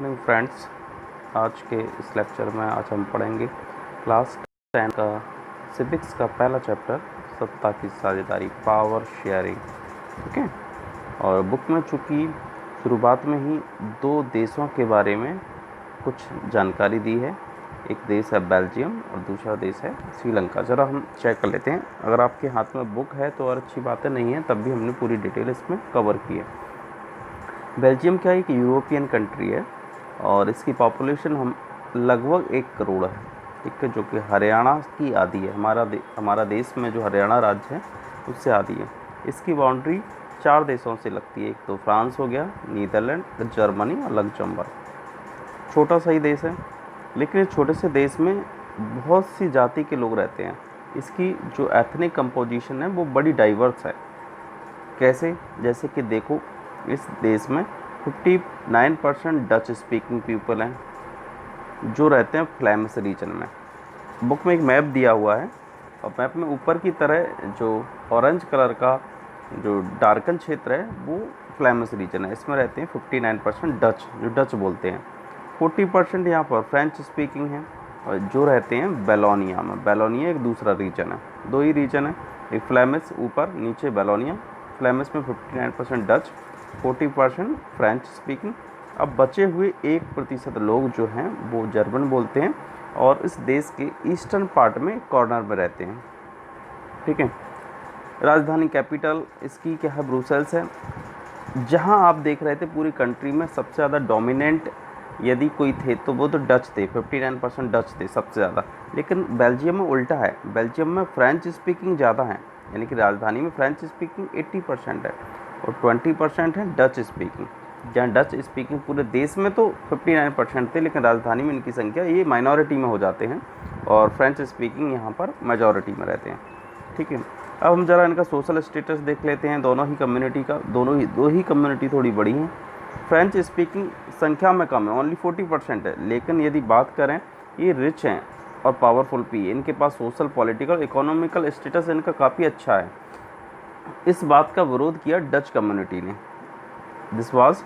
Morning friends, आज के इस लेक्चर में हम पढ़ेंगे क्लास 10 का सिविक्स का पहला चैप्टर, सत्ता की साझेदारी, पावर शेयरिंग। ठीक है। और बुक में चूँकि शुरुआत में ही दो देशों के बारे में कुछ जानकारी दी है, एक देश है बेल्जियम और दूसरा देश है श्रीलंका। ज़रा हम चेक कर लेते हैं। अगर आपके हाथ में बुक है तो और अच्छी बातें, नहीं है तब भी हमने पूरी डिटेल इसमें कवर की है। बेल्जियम क्या एक यूरोपियन कंट्री है और इसकी पॉपुलेशन हम लगभग 1 करोड़ है। ठीक है, जो कि हरियाणा की आधी है। हमारा देश में जो हरियाणा राज्य है उससे आधी है। इसकी बाउंड्री 4 देशों से लगती है। एक तो फ्रांस हो गया, नीदरलैंड, जर्मनी और लग्जमबर्ग। छोटा सा ही देश है, लेकिन इस छोटे से देश में बहुत सी जाति के लोग रहते हैं। इसकी जो एथनिक कंपोजिशन है वो बड़ी डाइवर्स है। कैसे? जैसे कि देखो, इस देश में 59% डच स्पीकिंग पीपल हैं जो रहते हैं फ्लैमिश रीजन में। बुक में एक मैप दिया हुआ है और मैप में ऊपर की तरह जो ऑरेंज कलर का जो डार्कन क्षेत्र है वो फ्लैमिश रीजन है। इसमें रहते हैं 59% डच, जो डच बोलते हैं। 40% यहाँ पर फ्रेंच स्पीकिंग है और जो रहते हैं बेलोनिया में। बेलोनिया एक दूसरा रीजन है, 2 ही रीजन है, एक फ्लैमिश ऊपर, नीचे बेलोनिया। फ्लैमिश में 59% डच, 40% फ्रेंच स्पीकिंग। अब बचे हुए 1% लोग जो हैं वो जर्मन बोलते हैं और इस देश के ईस्टर्न पार्ट में कॉर्नर में रहते हैं। ठीक है। राजधानी कैपिटल इसकी क्या है? ब्रुसेल्स है। जहां आप देख रहे थे पूरी कंट्री में सबसे ज़्यादा डोमिनेंट यदि कोई थे तो वो तो डच थे, 59% डच थे सबसे ज़्यादा। लेकिन बेल्जियम में उल्टा है, बेल्जियम में फ्रेंच स्पीकिंग ज़्यादा है, यानी कि राजधानी में फ्रेंच स्पीकिंग 80% है और 20% है डच स्पीकिंग। जहाँ डच स्पीकिंग पूरे देश में तो 59% थे, लेकिन राजधानी में इनकी संख्या ये माइनॉरिटी में हो जाते हैं और फ्रेंच स्पीकिंग यहाँ पर मेजॉरिटी में रहते हैं। ठीक है। अब हम ज़रा इनका सोशल स्टेटस देख लेते हैं दोनों ही कम्युनिटी का। दो ही कम्युनिटी थोड़ी बड़ी हैं। फ्रेंच स्पीकिंग संख्या में कम है, ओनली 40% है, लेकिन यदि बात करें ये रिच हैं और पावरफुल भी है। इनके पास सोशल, पॉलिटिकल, इकोनॉमिकल स्टेटस इनका काफ़ी अच्छा है। इस बात का विरोध किया डच कम्युनिटी ने। This was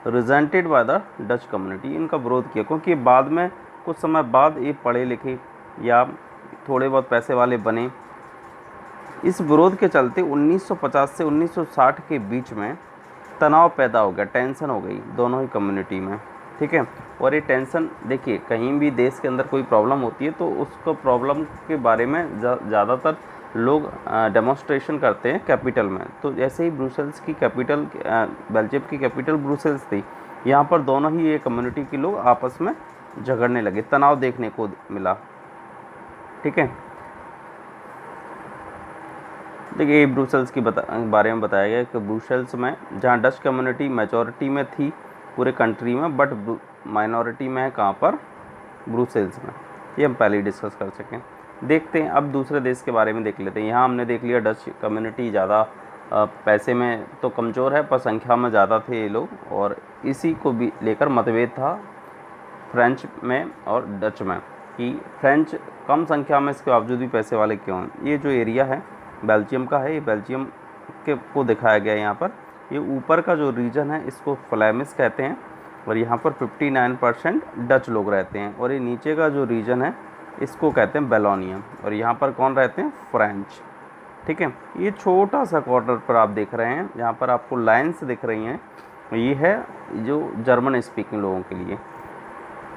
resented by the Dutch community. इनका विरोध किया क्योंकि बाद में कुछ समय बाद ये पढ़े लिखे या थोड़े बहुत पैसे वाले बने। इस विरोध के चलते 1950 से 1960 के बीच में तनाव पैदा हो गया, टेंशन हो गई दोनों ही कम्युनिटी में। ठीक है। और ये टेंशन, देखिए, कहीं भी देश के अंदर कोई प्रॉब्लम होती है तो उसको प्रॉब्लम के बारे में ज़्यादातर लोग डेमोन्स्ट्रेशन करते हैं कैपिटल में। तो जैसे ही ब्रुसेल्स की कैपिटल, बेल्जियम की कैपिटल ब्रुसेल्स थी, यहाँ पर दोनों ही ये कम्युनिटी के लोग आपस में झगड़ने लगे, तनाव देखने को मिला। ठीक है। देखिए, ब्रुसेल्स की बारे में बताया गया कि ब्रुसेल्स में जहाँ डच कम्युनिटी मेजॉरिटी में थी पूरे कंट्री में, बट माइनॉरिटी में है कहाँ पर? ब्रुसेल्स में। ये हम पहले ही डिस्कस कर सकें। देखते हैं अब दूसरे देश के बारे में देख लेते हैं। यहाँ हमने देख लिया डच कम्युनिटी ज़्यादा पैसे में तो कमज़ोर है पर संख्या में ज़्यादा थे ये लोग, और इसी को भी लेकर मतभेद था फ्रेंच में और डच में कि फ्रेंच कम संख्या में इसके बावजूद भी पैसे वाले क्यों हैं। ये जो एरिया है बेल्जियम का है, ये बेल्जियम के को दिखाया गया है यहाँ पर। ये ऊपर का जो रीजन है इसको फ्लैमिश कहते हैं और यहाँ पर 59% डच लोग रहते हैं, और ये नीचे का जो रीजन है इसको कहते हैं बेलोनिया, और यहाँ पर कौन रहते हैं? फ्रेंच। ठीक है। ये छोटा सा कॉर्नर पर आप देख रहे हैं, यहाँ पर आपको लाइन्स दिख रही हैं, ये है जो जर्मन स्पीकिंग लोगों के लिए।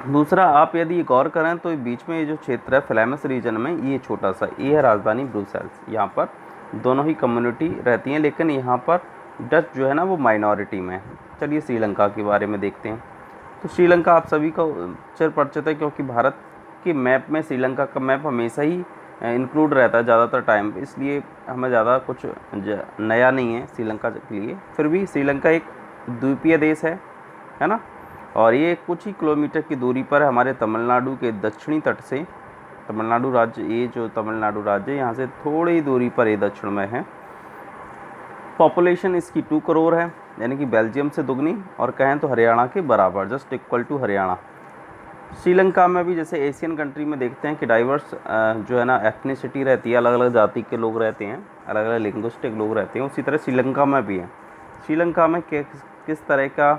दूसरा, आप यदि गौर करें तो बीच में ये जो क्षेत्र है फ्लैमिश रीजन में, ये छोटा सा, ये है राजधानी ब्रुसेल्स। यहाँ पर दोनों ही कम्युनिटी रहती हैं, लेकिन यहाँ पर डच जो है ना वो माइनॉरिटी में है। चलिए श्रीलंका के बारे में देखते हैं। तो श्रीलंका आप सभी को चिर परिचित है, क्योंकि भारत के मैप में श्रीलंका का मैप हमेशा ही इंक्लूड रहता है ज़्यादातर टाइम पे, इसलिए हमें ज़्यादा कुछ नया नहीं है श्रीलंका के लिए। फिर भी श्रीलंका एक द्वीपीय देश है ना, और ये कुछ ही किलोमीटर की दूरी पर है हमारे तमिलनाडु के दक्षिणी तट से। तमिलनाडु राज्य, ये जो तमिलनाडु राज्य है यहाँ से थोड़ी ही दूरी पर ये दक्षिण में है। पॉपुलेशन इसकी 2 करोड़ है, यानी कि बेल्जियम से दुगनी, और कहें तो हरियाणा के बराबर, just equal to Haryana. Sri Lanka में भी जैसे एशियन कंट्री में देखते हैं कि डाइवर्स जो है ना एथनिसिटी रहती है, अलग अलग जाति के लोग रहते हैं, अलग अलग लिंग्विस्टिक लोग रहते हैं, उसी तरह श्रीलंका में भी है। श्रीलंका में किस तरह का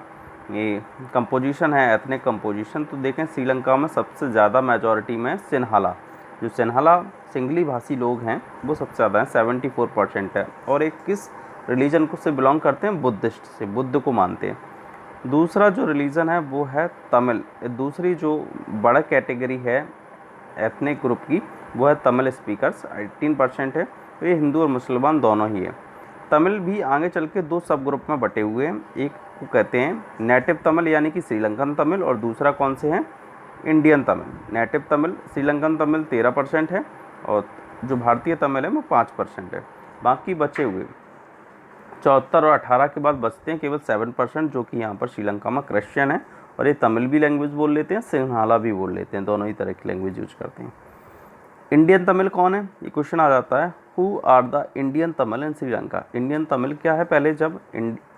ये कंपोजिशन है, एथनिक कंपोजिशन, तो देखें श्रीलंका में सबसे ज़्यादा मेजॉरिटी में सिन्हाला, जो सिन्हाला सिंगली भाषी लोग हैं वो सबसे ज़्यादा हैं, 74% है। और एक किस रिलीजन को से बिलोंग करते हैं, बुद्धिस्ट से, बुद्ध को मानते हैं। दूसरा जो रिलीजन है वो है तमिल। दूसरी जो बड़ा कैटेगरी है एथनिक ग्रुप की वो है तमिल स्पीकर्स, 18% है। तो ये हिंदू और मुसलमान दोनों ही है। तमिल भी आगे चल के दो सब ग्रुप में बटे हुए हैं, एक को कहते हैं नेटिव तमिल यानी कि श्रीलंकन तमिल, और दूसरा कौन से हैं, इंडियन तमिल। नेटिव तमिल श्रीलंकन तमिल 13% है, और जो भारतीय तमिल है वो 5% है। बाकी बचे हुए 74 और 18 के बाद बचते हैं केवल 7%, जो कि यहाँ पर श्रीलंका में क्रिश्चियन है, और ये तमिल भी लैंग्वेज बोल लेते हैं, सिंहाला भी बोल लेते हैं, दोनों ही तरह की लैंग्वेज यूज करते हैं। इंडियन तमिल कौन है, ये क्वेश्चन आ जाता है। Who are the Indian Tamil in Sri Lanka. Indian Tamil क्या है, पहले जब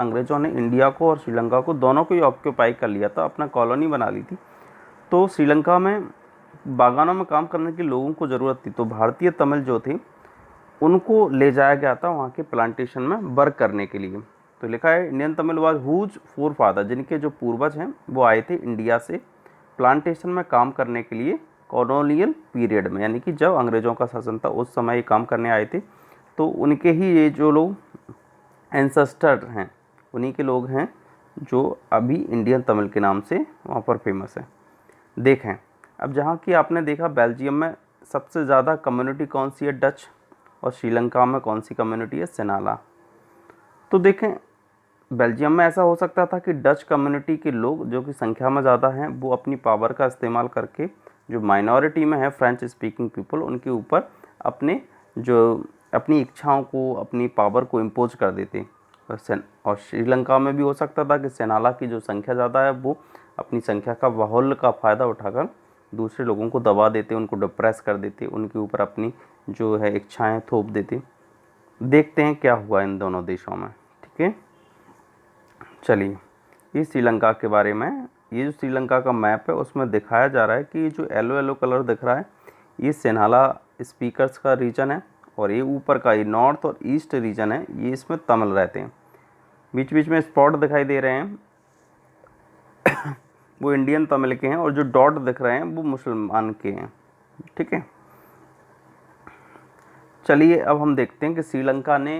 अंग्रेज़ों ने इंडिया को और श्रीलंका को दोनों को ही ऑक्यूपाई कर लिया था, अपना कॉलोनी बना ली थी, तो श्रीलंका में बागानों में काम करने के लोगों को ज़रूरत थी, तो भारतीय तमिल जो थे उनको ले जाया गया था वहाँ के प्लांटेशन में वर्क करने के लिए। तो लिखा है Indian Tamil was whose forefather, जिनके जो पूर्वज हैं वो आए थे इंडिया से प्लांटेशन में काम करने के लिए कॉलोनियल पीरियड में, यानी कि जब अंग्रेज़ों का शासन था उस समय ये काम करने आए थे। तो उनके ही ये जो लोग एंसेस्टर हैं उन्हीं के लोग हैं जो अभी इंडियन तमिल के नाम से वहाँ पर फेमस है। देखें अब जहाँ की आपने देखा बेल्जियम में सबसे ज़्यादा कम्युनिटी कौन सी है, डच, और श्रीलंका में कौन सी कम्युनिटी है, सिनाला। तो देखें बेल्जियम में ऐसा हो सकता था कि डच कम्युनिटी के लोग जो कि संख्या में ज़्यादा हैं वो अपनी पावर का इस्तेमाल करके जो माइनॉरिटी में है फ्रेंच स्पीकिंग पीपल उनके ऊपर अपने जो अपनी इच्छाओं को, अपनी पावर को इम्पोज कर देते। और श्रीलंका में भी हो सकता था कि सेनाला की जो संख्या ज़्यादा है वो अपनी संख्या का बाहुल्य का फ़ायदा उठाकर दूसरे लोगों को दबा देते, उनको डिप्रेस कर देते, उनके ऊपर अपनी जो है इच्छाएं थोप देते। देखते हैं क्या हुआ इन दोनों देशों में। ठीक है, चलिए ये श्रीलंका के बारे में, ये जो श्रीलंका का मैप है उसमें दिखाया जा रहा है कि ये जो येलो येलो कलर दिख रहा है ये सिन्हाला स्पीकर्स का रीजन है, और ये ऊपर का ये नॉर्थ और ईस्ट रीजन है, ये इसमें तमिल रहते हैं। बीच बीच में स्पॉट दिखाई दे रहे हैं वो इंडियन तमिल के हैं, और जो डॉट दिख रहे हैं वो मुसलमान के हैं। ठीक है, चलिए अब हम देखते हैं कि श्रीलंका ने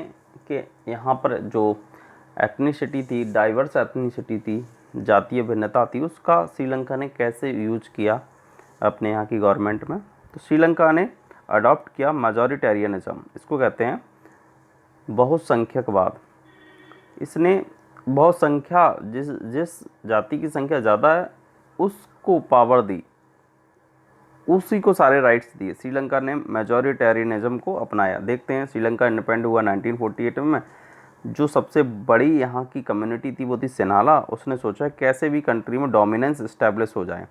के यहाँ पर जो एथनिसिटी थी, डाइवर्स एथनिसिटी थी, जातीय भिन्नता थी, उसका श्रीलंका ने कैसे यूज किया अपने यहाँ की गवर्नमेंट में। तो श्रीलंका ने अडॉप्ट किया मेजॉरिटेरियनिज्म, इसको कहते हैं बहुसंख्यकवाद। इसने बहुसंख्या जिस जिस जाति की संख्या ज़्यादा है उसको पावर दी, उसी को सारे राइट्स दिए। श्रीलंका ने मेजॉरिटेरियनिज्म को अपनाया। देखते हैं श्रीलंका इंडिपेंडेंट हुआ 1948 में। जो सबसे बड़ी यहाँ की कम्युनिटी थी वो थी सिन्हाला। उसने सोचा कैसे भी कंट्री में डोमिनेंस इस्टेब्लिश हो जाए।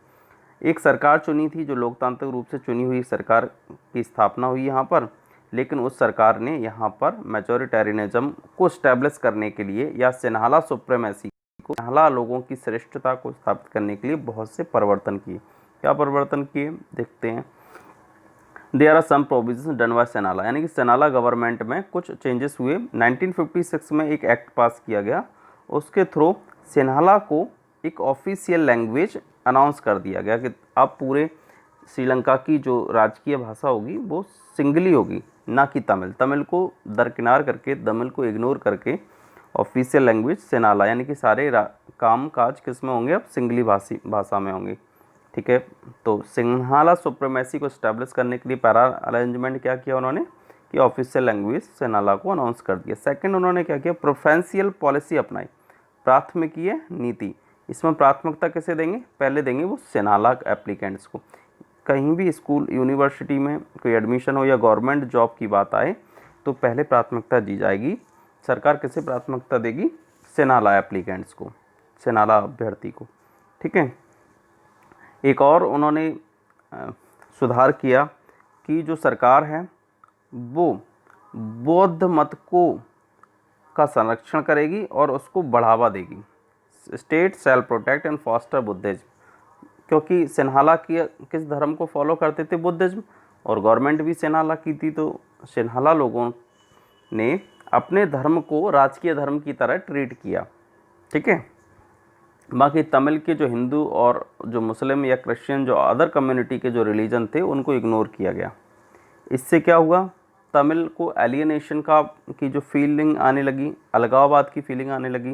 एक सरकार चुनी थी, जो लोकतांत्रिक रूप से चुनी हुई सरकार की स्थापना हुई यहाँ पर, लेकिन उस सरकार ने यहाँ पर मेजॉरिटेरियनिज्म को इस्टेब्लिश करने के लिए या सिन्हाला सुप्रीमेसी को, सिन्हाला लोगों की श्रेष्ठता को स्थापित करने के लिए बहुत से परिवर्तन किए। क्या परिवर्तन किए देखते हैं। There are some provisions done by Sinhala, यानी कि सिन्हाला गवर्नमेंट में कुछ चेंजेस हुए। 1956 में एक एक्ट पास किया गया, उसके थ्रू सिन्हाला को एक ऑफिशियल लैंग्वेज अनाउंस कर दिया गया कि अब पूरे श्रीलंका की जो राजकीय भाषा होगी वो सिंगली होगी, ना कि तमिल। तमिल को दरकिनार करके, तमिल को इग्नोर करके ऑफिशियल लैंग्वेज सिन्हाला, यानी कि सारे काम काज किस में होंगे, अब सिंगली भाषा में होंगे। ठीक है, तो सिन्हाला सुप्रीमेसी को स्टैब्लिश करने के लिए पैरा अरेंजमेंट क्या किया उन्होंने कि ऑफिशियल लैंग्वेज सिन्हाला को अनाउंस कर दिया। सेकंड उन्होंने क्या किया, प्रेफरेंशियल पॉलिसी अपनाई, प्राथमिकीय नीति। इसमें प्राथमिकता किसे देंगे, पहले देंगे वो सिन्हाला एप्लीकेंट्स को। कहीं भी स्कूल यूनिवर्सिटी में कोई एडमिशन हो या गवर्नमेंट जॉब की बात आए तो पहले प्राथमिकता दी जाएगी। सरकार किसे प्राथमिकता देगी, सिन्हाला एप्लीकेंट्स को, सिन्हाला अभ्यर्थी को। ठीक है, एक और उन्होंने सुधार किया कि जो सरकार है वो बौद्ध मत को का संरक्षण करेगी और उसको बढ़ावा देगी। State shall protect and foster Buddhism, क्योंकि सिन्हाला की किस धर्म को फॉलो करते थे, बुद्धिज्म, और गवर्नमेंट भी सिन्हाला की थी, तो सिन्हाला लोगों ने अपने धर्म को राजकीय धर्म की तरह ट्रीट किया। ठीक है, बाकी तमिल के जो हिंदू और जो मुस्लिम या क्रिश्चियन जो अदर कम्युनिटी के जो रिलीजन थे उनको इग्नोर किया गया। इससे क्या हुआ, तमिल को एलियनेशन का की जो फीलिंग आने लगी, अलगाववाद की फीलिंग आने लगी।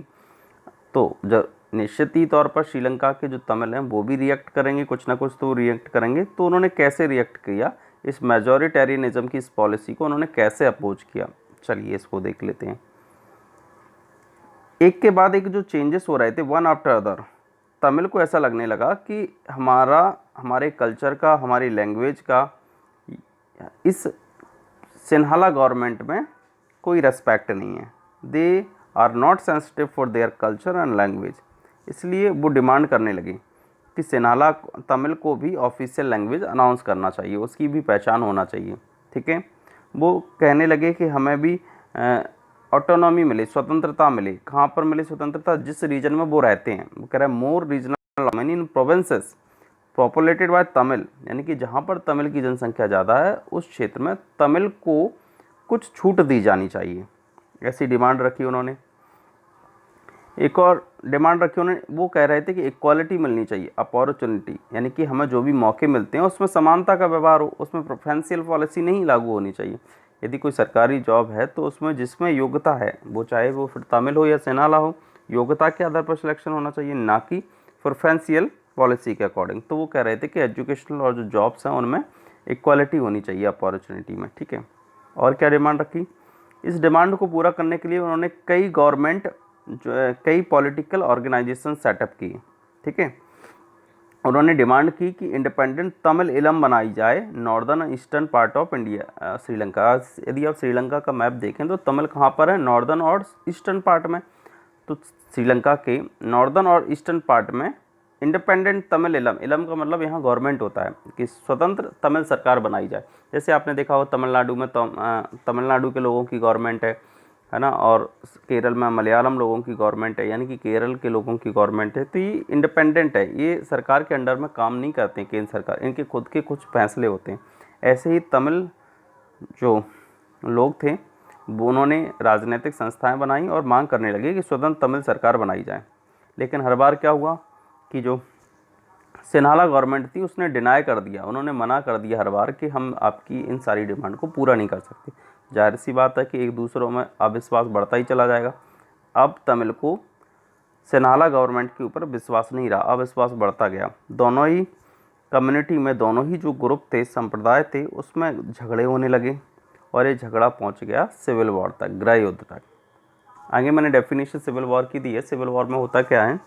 तो जब निश्चित ही तौर पर श्रीलंका के जो तमिल हैं वो भी रिएक्ट करेंगे, कुछ ना कुछ तो रिएक्ट करेंगे। तो उन्होंने कैसे रिएक्ट किया, इस मेजॉरिटेरियनिज्म की इस पॉलिसी को उन्होंने कैसे अपोज किया, चलिए इसको देख लेते हैं। एक के बाद एक जो चेंजेस हो रहे थे वन आफ्टर अदर, तमिल को ऐसा लगने लगा कि हमारे कल्चर का, हमारी लैंग्वेज का इस सिन्हाला गवर्नमेंट में कोई रेस्पेक्ट नहीं है। They are not sensitive for their culture and language. इसलिए वो डिमांड करने लगी कि सिन्हाला तमिल को भी ऑफिशियल लैंग्वेज अनाउंस करना चाहिए, उसकी भी पहचान होना चाहिए। ठीक है, वो कहने लगे कि हमें भी ऑटोनॉमी मिले, स्वतंत्रता मिले। कहाँ पर मिले स्वतंत्रता, जिस रीजन में वो रहते हैं। वो कह रहा है more regional mean in provinces populated by Tamil, यानी कि जहाँ पर तमिल की जनसंख्या ज़्यादा है उस क्षेत्र में तमिल को कुछ छूट दी जानी चाहिए, ऐसी डिमांड रखी उन्होंने। एक और डिमांड रखी उन्होंने, वो कह रहे थे कि इक्वालिटी मिलनी चाहिए, अपॉर्चुनिटी, यानी कि हमें जो भी मौके मिलते हैं उसमें समानता का व्यवहार हो, उसमें प्रेफरेंशियल पॉलिसी नहीं लागू होनी चाहिए। यदि कोई सरकारी जॉब है तो उसमें जिसमें योग्यता है, वो चाहे वो फिर तमिल हो या सेनाला हो, योग्यता के आधार पर सिलेक्शन होना चाहिए, ना कि प्रेफरेंशियल पॉलिसी के अकॉर्डिंग। तो वो कह रहे थे कि एजुकेशनल और जो जॉब्स हैं उनमें इक्वालिटी होनी चाहिए अपॉर्चुनिटी में। ठीक है, और क्या डिमांड रखी, इस डिमांड को पूरा करने के लिए उन्होंने कई गवर्नमेंट जो है, कई पॉलिटिकल ऑर्गेनाइजेशन सेटअप की। ठीक है, उन्होंने डिमांड की कि इंडिपेंडेंट तमिल इलम बनाई जाए northern eastern part of India, Sri Lanka. यदि आप श्रीलंका का मैप देखें तो तमिल कहाँ पर है, नॉर्दर्न और ईस्टर्न पार्ट में। तो श्रीलंका के नॉर्दर्न और ईस्टर्न पार्ट में इंडिपेंडेंट तमिल इलम, इलम का मतलब यहाँ गवर्नमेंट होता है, कि स्वतंत्र तमिल सरकार बनाई जाए। जैसे आपने देखा हो तमिलनाडु में तमिलनाडु के लोगों की गवर्नमेंट है ना, और केरल में मलयालम लोगों की गवर्नमेंट है, यानी कि केरल के लोगों की गवर्नमेंट है। तो ये इंडिपेंडेंट है, ये सरकार के अंडर में काम नहीं करते हैं केंद्र सरकार, इनके खुद के कुछ फैसले होते हैं। ऐसे ही तमिल जो लोग थे वो उन्होंने राजनीतिक संस्थाएं बनाई और मांग करने लगे कि स्वतंत्र तमिल सरकार बनाई जाए। लेकिन हर बार क्या हुआ कि जो सिन्हाला गवर्नमेंट थी उसने डिनाई कर दिया, उन्होंने मना कर दिया हर बार कि हम आपकी इन सारी डिमांड को पूरा नहीं कर सकते। जाहिर सी बात है कि एक दूसरों में अविश्वास बढ़ता ही चला जाएगा। अब तमिल को सिन्हाला गवर्नमेंट के ऊपर विश्वास नहीं रहा, अविश्वास बढ़ता गया। दोनों ही कम्युनिटी में, दोनों ही जो ग्रुप थे, संप्रदाय थे, उसमें झगड़े होने लगे और ये झगड़ा पहुंच गया सिविल वॉर तक, गृह युद्ध तक। आगे मैंने डेफिनेशन सिविल वॉर की दी है। सिविल वॉर में होता क्या है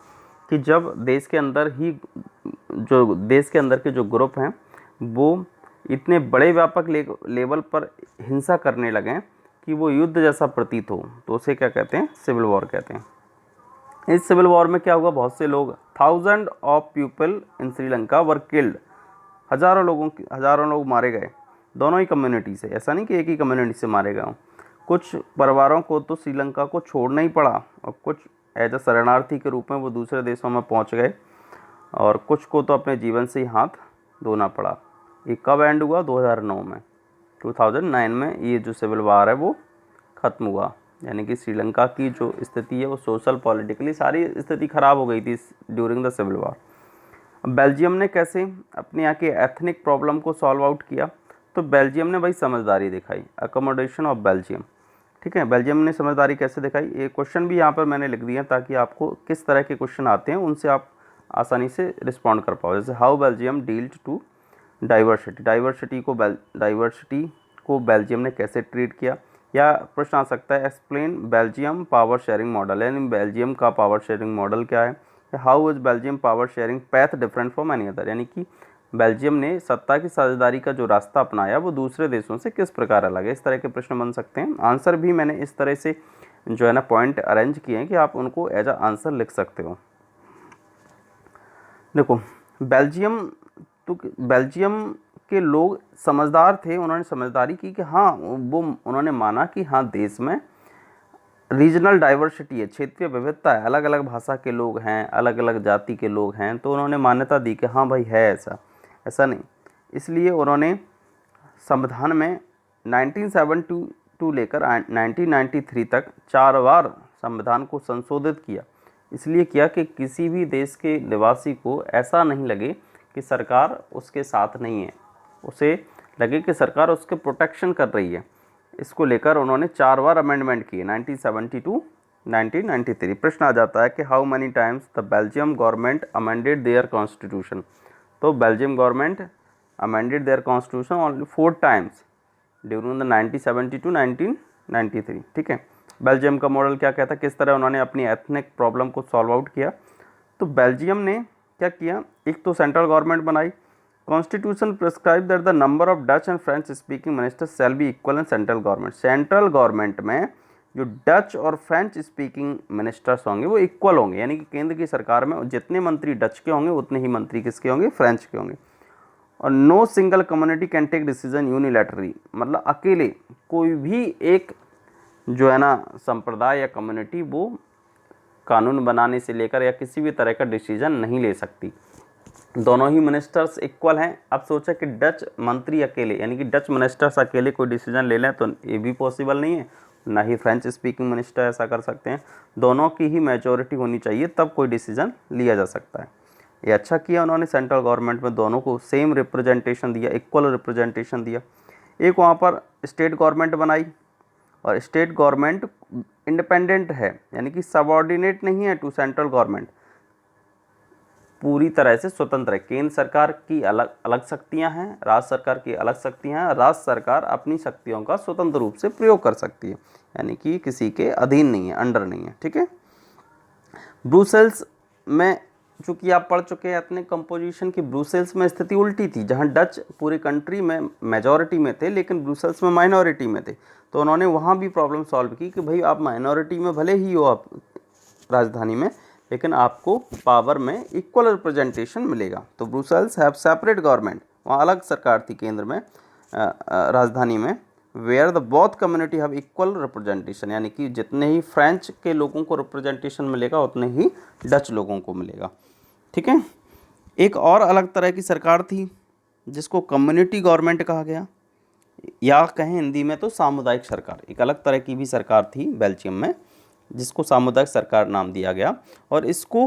कि जब देश के अंदर के जो ग्रुप हैं वो इतने बड़े व्यापक लेवल पर हिंसा करने लगें कि वो युद्ध जैसा प्रतीत हो, तो उसे क्या कहते हैं, सिविल वॉर कहते हैं। इस सिविल वॉर में क्या हुआ, बहुत से लोग, 1000 of people in Sri Lanka were killed, हजारों लोग मारे गए, दोनों ही कम्युनिटी से। ऐसा नहीं कि एक ही कम्युनिटी से मारे गए हों। कुछ परिवारों को तो श्रीलंका को छोड़ना ही पड़ा और कुछ एज अ शरणार्थी के रूप में वो दूसरे देशों में पहुंच गए, और कुछ को तो अपने जीवन से ही हाथ धोना पड़ा। ये कब एंड हुआ, 2009 में, 2009 में ये जो सिविल वार है वो ख़त्म हुआ। यानी कि श्रीलंका की जो स्थिति है वो सोशल पॉलिटिकली सारी स्थिति ख़राब हो गई थी during the civil war. Belgium ने कैसे अपने यहाँ के एथनिक प्रॉब्लम को सॉल्व आउट किया, तो बेल्जियम ने भाई समझदारी दिखाई, अकोमोडेशन ऑफ बेल्जियम। ठीक है, बेल्जियम ने समझदारी कैसे दिखाई, ये क्वेश्चन भी यहाँ पर मैंने लिख दिया ताकि आपको किस तरह के क्वेश्चन आते हैं उनसे आप आसानी से रिस्पॉन्ड कर पाओ। जैसे how Belgium dealt to diversity को बेल्जियम ने कैसे ट्रीट किया, या प्रश्न आ सकता है explain Belgium power sharing model, यानी बेल्जियम का पावर शेयरिंग मॉडल क्या है, how is Belgium power sharing path different from any other, यानी कि बेल्जियम ने सत्ता की साझेदारी का जो रास्ता अपनाया वो दूसरे देशों से किस प्रकार अलग है। इस तरह के प्रश्न बन सकते हैं। आंसर भी मैंने इस तरह से जो है ना पॉइंट अरेंज किए हैं कि आप उनको एज अ आंसर लिख सकते हो। देखो बेल्जियम के लोग समझदार थे, उन्होंने समझदारी की कि हाँ, वो उन्होंने माना कि हाँ देश में रीजनल डाइवर्सिटी है, क्षेत्रीय विविधता है, अलग अलग भाषा के लोग हैं, अलग अलग जाति के लोग हैं, तो उन्होंने मान्यता दी कि हाँ भाई है ऐसा नहीं। इसलिए उन्होंने संविधान में 1972 लेकर 1993 तक 4 बार संविधान को संशोधित किया। इसलिए किया कि किसी भी देश के निवासी को ऐसा नहीं लगे कि सरकार उसके साथ नहीं है, उसे लगे कि सरकार उसके प्रोटेक्शन कर रही है। इसको लेकर उन्होंने 4 बार अमेंडमेंट किए, 1972, 1993। प्रश्न आ जाता है कि how many times the Belgium government amended their constitution. तो Belgium government amended their constitution only 4 times during the 1972, 1993। ठीक है। बेल्जियम का मॉडल क्या कहता है, किस तरह उन्होंने अपनी एथनिक प्रॉब्लम को सॉल्व आउट किया। तो बेल्जियम ने क्या किया, एक तो सेंट्रल गवर्नमेंट बनाई। Constitution prescribe that the number of Dutch and French speaking ministers shall be equal in central government. Central government में जो डच और फ्रेंच स्पीकिंग मिनिस्टर्स होंगे वो इक्वल होंगे, यानी कि केंद्र की सरकार में जितने मंत्री डच के होंगे उतने ही मंत्री किसके होंगे, फ्रेंच के होंगे। और no single community can take decision unilaterally, मतलब अकेले कोई भी एक जो है ना संप्रदाय या कम्युनिटी वो कानून बनाने से लेकर या किसी भी तरह का डिसीजन नहीं ले सकती। दोनों ही मिनिस्टर्स इक्वल हैं। अब सोचा कि डच मंत्री अकेले, यानी कि डच मिनिस्टर्स अकेले कोई डिसीजन ले लें तो ये भी पॉसिबल नहीं है, ना ही फ्रेंच स्पीकिंग मिनिस्टर ऐसा कर सकते हैं। दोनों की ही मेजॉरिटी होनी चाहिए तब कोई डिसीजन लिया जा सकता है। ये अच्छा किया उन्होंने, सेंट्रल गवर्नमेंट में दोनों को सेम रिप्रेजेंटेशन दिया, इक्वल रिप्रेजेंटेशन दिया। एक वहाँ पर स्टेट गवर्नमेंट बनाई, और स्टेट गवर्नमेंट इंडिपेंडेंट है, यानी कि सबऑर्डिनेट नहीं है टू सेंट्रल गवर्नमेंट, पूरी तरह से स्वतंत्र है। केंद्र सरकार की अलग अलग शक्तियां हैं, राज्य सरकार की अलग शक्तियां हैं। राज्य सरकार अपनी शक्तियों का स्वतंत्र रूप से प्रयोग कर सकती है, यानी कि किसी के अधीन नहीं है, अंडर नहीं है। ठीक है। ब्रुसेल्स में चूँकि आप पढ़ चुके हैं अपने कंपोजिशन की, ब्रुसेल्स में स्थिति उल्टी थी, जहां डच पूरी कंट्री में मेजॉरिटी में थे लेकिन ब्रुसेल्स में माइनॉरिटी में थे। तो उन्होंने वहां भी प्रॉब्लम सॉल्व की कि भाई आप माइनॉरिटी में भले ही हो आप राजधानी में, लेकिन आपको पावर में इक्वल रिप्रेजेंटेशन मिलेगा। तो ब्रुसेल्स हैव सेपरेट गवर्नमेंट, वहाँ अलग सरकार थी केंद्र में, राजधानी में, where the both community have equal representation, यानी कि जितने ही फ्रेंच के लोगों को रिप्रेजेंटेशन मिलेगा उतने ही डच लोगों को मिलेगा। ठीक है। एक और अलग तरह की सरकार थी जिसको कम्युनिटी गवर्नमेंट कहा गया, या कहें हिंदी में तो सामुदायिक सरकार। एक अलग तरह की भी सरकार थी बेल्जियम में जिसको सामुदायिक सरकार नाम दिया गया, और इसको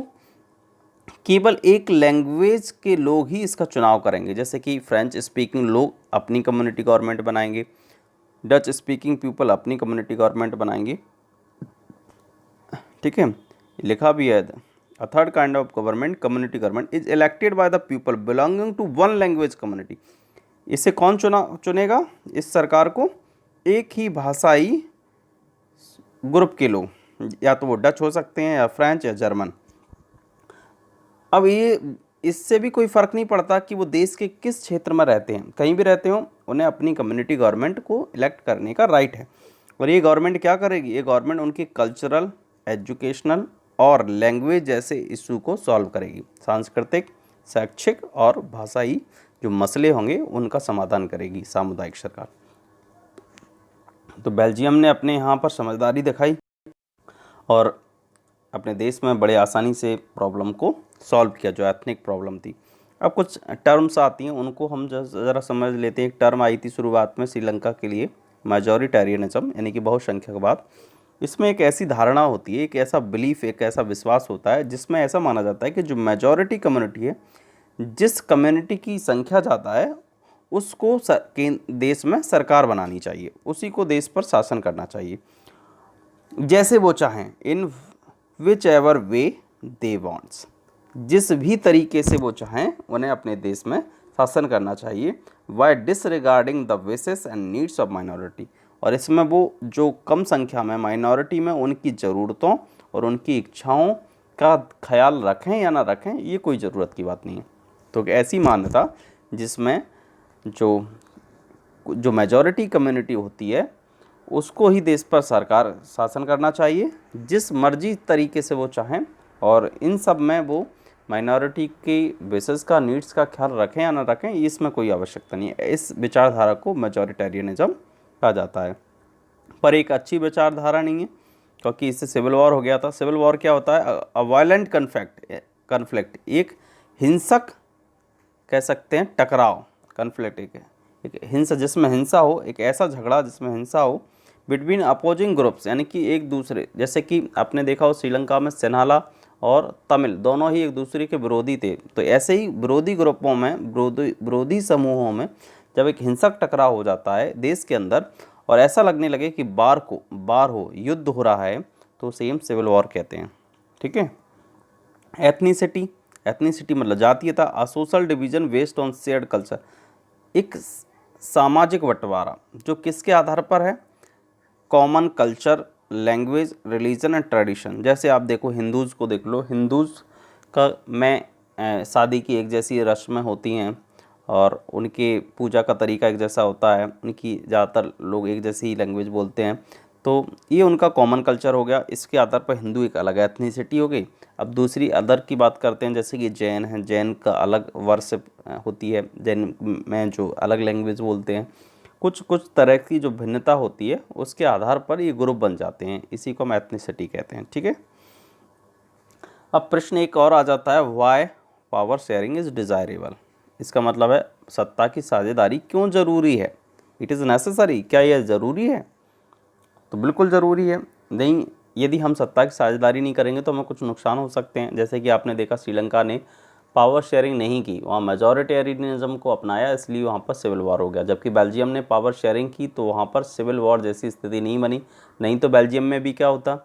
केवल एक लैंग्वेज के लोग ही इसका चुनाव करेंगे। जैसे कि फ्रेंच स्पीकिंग लोग अपनी कम्युनिटी गवर्नमेंट बनाएंगे, डच स्पीकिंग पीपल अपनी कम्युनिटी गवर्नमेंट बनाएंगे। ठीक है। लिखा भी है, a third kind of government, community government, is elected by the people belonging to one language community. इसे कौन चुनेगा इस सरकार को? एक ही भाषाई ग्रुप के लोग, या तो वो डच हो सकते हैं या फ्रेंच या जर्मन। अब ये इससे भी कोई फ़र्क नहीं पड़ता कि वो देश के किस क्षेत्र में रहते हैं, कहीं भी रहते हो, उन्हें अपनी कम्युनिटी गवर्नमेंट को इलेक्ट करने का राइट है। और ये गवर्नमेंट क्या करेगी? ये गवर्नमेंट उनकी कल्चरल, एजुकेशनल और लैंग्वेज जैसे इशू को सॉल्व करेगी। सांस्कृतिक, शैक्षिक और भाषाई जो मसले होंगे उनका समाधान करेगी सामुदायिक सरकार। तो बेल्जियम ने अपने यहाँ पर समझदारी दिखाई और अपने देश में बड़े आसानी से प्रॉब्लम को सॉल्व किया, जो एथनिक प्रॉब्लम थी। अब कुछ टर्म्स आती हैं, उनको हम ज़रा समझ लेते हैं। एक टर्म आई थी शुरुआत में श्रीलंका के लिए, मेजॉरिटेरियनिज्म, यानी कि बहुसंख्यकवाद। इसमें एक ऐसी धारणा होती है, एक ऐसा बिलीफ, एक ऐसा विश्वास होता है जिसमें ऐसा माना जाता है कि जो मेजॉरिटी कम्युनिटी है, जिस कम्युनिटी की संख्या ज़्यादा है उसको देश में सरकार बनानी चाहिए, उसी को देश पर शासन करना चाहिए जैसे वो चाहें, इन which ever way they wants, जिस भी तरीके से वो चाहें उन्हें अपने देश में शासन करना चाहिए, why disregarding the wishes and needs of minority. और इसमें वो जो कम संख्या में माइनॉरिटी में उनकी ज़रूरतों और उनकी इच्छाओं का ख्याल रखें या ना रखें, ये कोई ज़रूरत की बात नहीं है। तो ऐसी मान्यता जिसमें जो मेजॉरिटी कम्युनिटी होती है उसको ही देश पर सरकार शासन करना चाहिए जिस मर्जी तरीके से वो चाहें, और इन सब में वो माइनॉरिटी की बेसिस का, नीड्स का ख्याल रखें या ना रखें, इसमें कोई आवश्यकता नहीं है। इस विचारधारा को मेजॉरिटेरियनिज्म कहा जाता है। पर एक अच्छी विचारधारा नहीं है, क्योंकि इससे सिविल वॉर हो गया था। सिविल वॉर क्या होता है? अ वायलेंट कन्फ्लिक्ट, एक हिंसक कह सकते हैं टकराव, कन्फ्लिक्ट एक हिंसा, जिसमें हिंसा हो, एक ऐसा झगड़ा जिसमें हिंसा हो बिटवीन अपोजिंग ग्रुप्स, यानी कि एक दूसरे, जैसे कि आपने देखा हो श्रीलंका में सिन्हाला और तमिल दोनों ही एक दूसरे के विरोधी थे। तो ऐसे ही विरोधी ग्रुपों में, विरोधी समूहों में जब एक हिंसक टकराव हो जाता है देश के अंदर और ऐसा लगने लगे कि बार हो युद्ध हो रहा है, तो सेम सिविल वॉर कहते हैं। ठीक है। एथनिसिटी मतलब जातीयता, a social division based on shared culture, एक सामाजिक बंटवारा जो किसके आधार पर है, common culture, language, religion and tradition. जैसे आप देखो हिंदूज़ को देख लो, हिंदूज़ का में शादी की एक जैसी रस्में होती हैं और उनके पूजा का तरीका एक जैसा होता है, उनकी ज़्यादातर लोग एक जैसी ही लैंग्वेज बोलते हैं, तो ये उनका कॉमन कल्चर हो गया। इसके आधार पर हिंदू एक अलग एथनिसिटी हो गई। अब दूसरी अदर की बात करते हैं, जैसे कि जैन है, जैन का अलग वर्शिप होती है, जैन में जो अलग लैंग्वेज बोलते हैं, कुछ कुछ तरह की जो भिन्नता होती है उसके आधार पर ये ग्रुप बन जाते हैं, इसी को हम एथनिसिटी कहते हैं। ठीक है। अब प्रश्न एक और आ जाता है, why power sharing is desirable. इसका मतलब है सत्ता की साझेदारी क्यों ज़रूरी है, इट इज़ नेसेसरी, क्या यह ज़रूरी है? तो बिल्कुल ज़रूरी है। नहीं, यदि हम सत्ता की साझेदारी नहीं करेंगे तो हमें कुछ नुकसान हो सकते हैं। जैसे कि आपने देखा श्रीलंका ने पावर शेयरिंग नहीं की, वहाँ मेजॉरिटेरियनिज्म को अपनाया, इसलिए वहाँ पर सिविल वॉर हो गया। जबकि बेल्जियम ने पावर शेयरिंग की तो वहाँ पर सिविल वॉर जैसी स्थिति नहीं बनी। नहीं तो बेल्जियम में भी क्या होता